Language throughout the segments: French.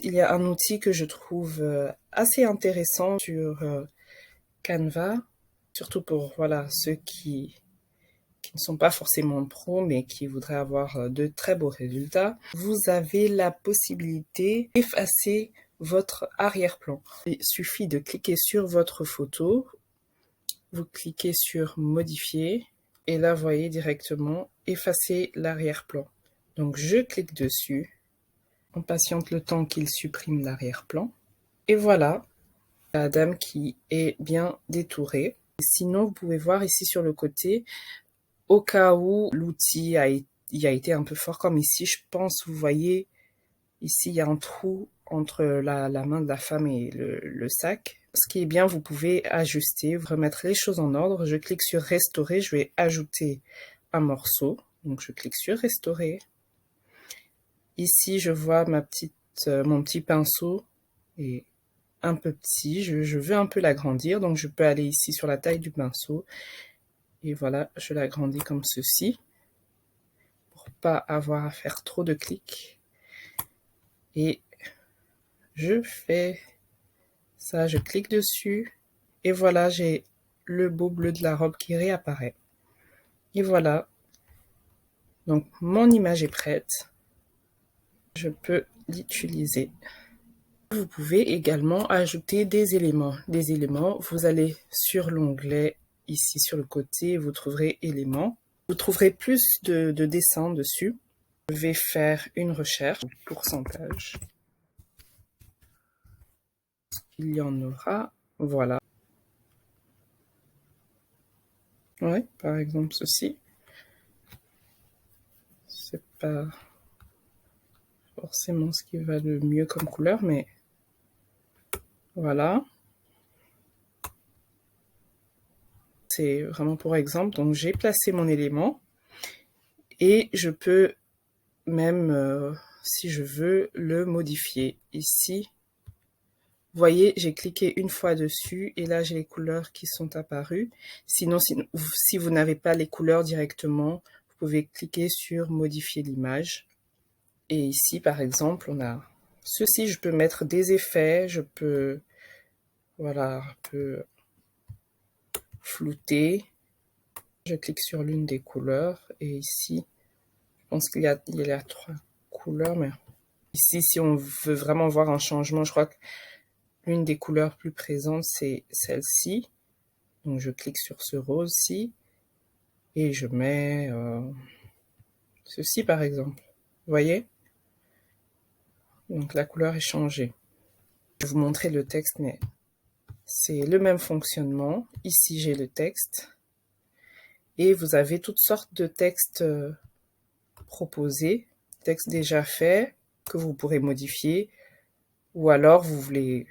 il y a un outil que je trouve assez intéressant sur Canva, surtout pour voilà, ceux qui ne sont pas forcément pros, mais qui voudraient avoir de très beaux résultats. Vous avez la possibilité d'effacer votre arrière-plan. Il suffit de cliquer sur votre photo, vous cliquez sur modifier, et là, vous voyez directement effacer l'arrière-plan. Donc, je clique dessus, on patiente le temps qu'il supprime l'arrière-plan, et voilà, la dame qui est bien détourée. Sinon, vous pouvez voir ici sur le côté, au cas où l'outil y a été un peu fort, comme ici, je pense, vous voyez, ici, il y a un trou entre la main de la femme et le sac. Ce qui est bien, vous pouvez ajuster, remettre les choses en ordre. Je clique sur restaurer, je vais ajouter un morceau. Donc, je clique sur restaurer. Ici, je vois mon petit pinceau est un peu petit. Je veux un peu l'agrandir, donc je peux aller ici sur la taille du pinceau. Et voilà, je l'agrandis comme ceci, pour pas avoir à faire trop de clics. Et je fais ça, je clique dessus. Et voilà, j'ai le beau bleu de la robe qui réapparaît. Et voilà. Donc, mon image est prête. Je peux l'utiliser. Vous pouvez également ajouter des éléments. Des éléments, vous allez sur l'onglet ici sur le côté, vous trouverez éléments. Vous trouverez plus de dessins dessus. Je vais faire une recherche, pourcentage. Il y en aura, voilà. Ouais, par exemple ceci. C'est pas forcément ce qui va le mieux comme couleur, mais voilà. C'est vraiment pour exemple. Donc j'ai placé mon élément et je peux même, si je veux, le modifier. Ici, vous voyez, j'ai cliqué une fois dessus et là j'ai les couleurs qui sont apparues. Sinon, si vous n'avez pas les couleurs directement, vous pouvez cliquer sur modifier l'image. Et ici, par exemple, on a ceci, je peux mettre des effets, je peux, voilà, un peu flouter. Je clique sur l'une des couleurs et ici, je pense qu'il y a 3 couleurs, mais ici, si on veut vraiment voir un changement, je crois que l'une des couleurs plus présentes, c'est celle-ci. Donc, je clique sur ce rose-ci et je mets ceci, par exemple. Vous voyez? Donc, la couleur est changée. Je vais vous montrer le texte, mais c'est le même fonctionnement. Ici, j'ai le texte. Et vous avez toutes sortes de textes proposés, textes déjà faits, que vous pourrez modifier. Ou alors, vous voulez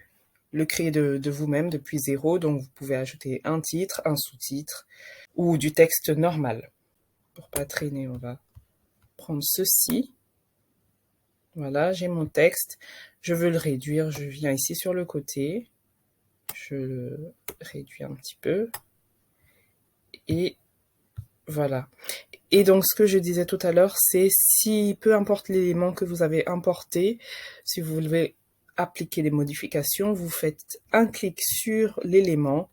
le créer de vous-même depuis zéro. Donc, vous pouvez ajouter un titre, un sous-titre ou du texte normal. Pour pas traîner, on va prendre ceci. Voilà, j'ai mon texte. Je veux le réduire. Je viens ici sur le côté. Je le réduis un petit peu. Et voilà. Et donc, ce que je disais tout à l'heure, c'est si, peu importe l'élément que vous avez importé, si vous voulez appliquer des modifications, vous faites un clic sur l'élément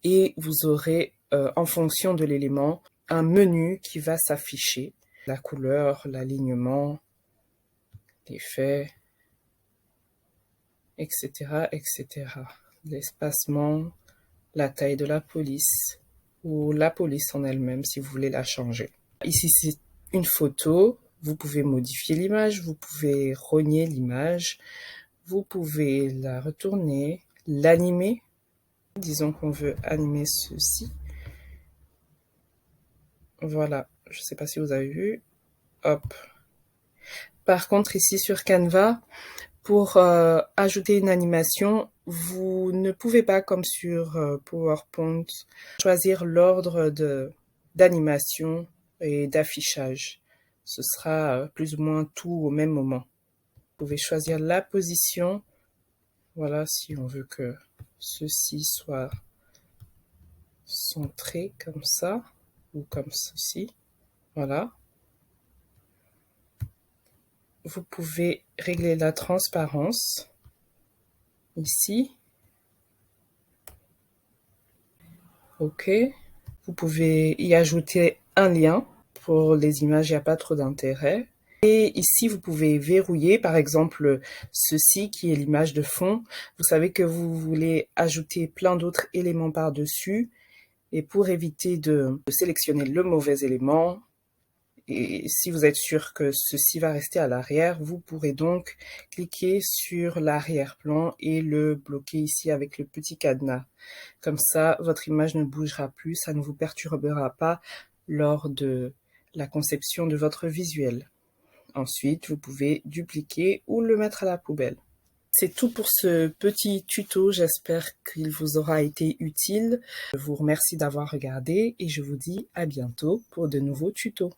et vous aurez, en fonction de l'élément, un menu qui va s'afficher. La couleur, l'alignement, l'effet, etc., etc. L'espacement, la taille de la police ou la police en elle-même si vous voulez la changer. Ici, c'est une photo. Vous pouvez modifier l'image, vous pouvez rogner l'image, vous pouvez la retourner, l'animer. Disons qu'on veut animer ceci. Voilà, je ne sais pas si vous avez vu. Hop. Par contre, ici sur Canva, pour ajouter une animation, vous ne pouvez pas, comme sur PowerPoint, choisir l'ordre d'animation et d'affichage. Ce sera plus ou moins tout au même moment. Vous pouvez choisir la position. Voilà, si on veut que ceci soit centré comme ça, ou comme ceci. Voilà. vous pouvez régler la transparence ici. OK. Vous pouvez y ajouter un lien. Pour les images, il n'y a pas trop d'intérêt. Et ici, vous pouvez verrouiller, par exemple, ceci qui est l'image de fond. Vous savez que vous voulez ajouter plein d'autres éléments par-dessus. Et pour éviter de sélectionner le mauvais élément, et si vous êtes sûr que ceci va rester à l'arrière, vous pourrez donc cliquer sur l'arrière-plan et le bloquer ici avec le petit cadenas. Comme ça, votre image ne bougera plus, ça ne vous perturbera pas lors de la conception de votre visuel. Ensuite, vous pouvez dupliquer ou le mettre à la poubelle. C'est tout pour ce petit tuto, j'espère qu'il vous aura été utile. Je vous remercie d'avoir regardé et je vous dis à bientôt pour de nouveaux tutos.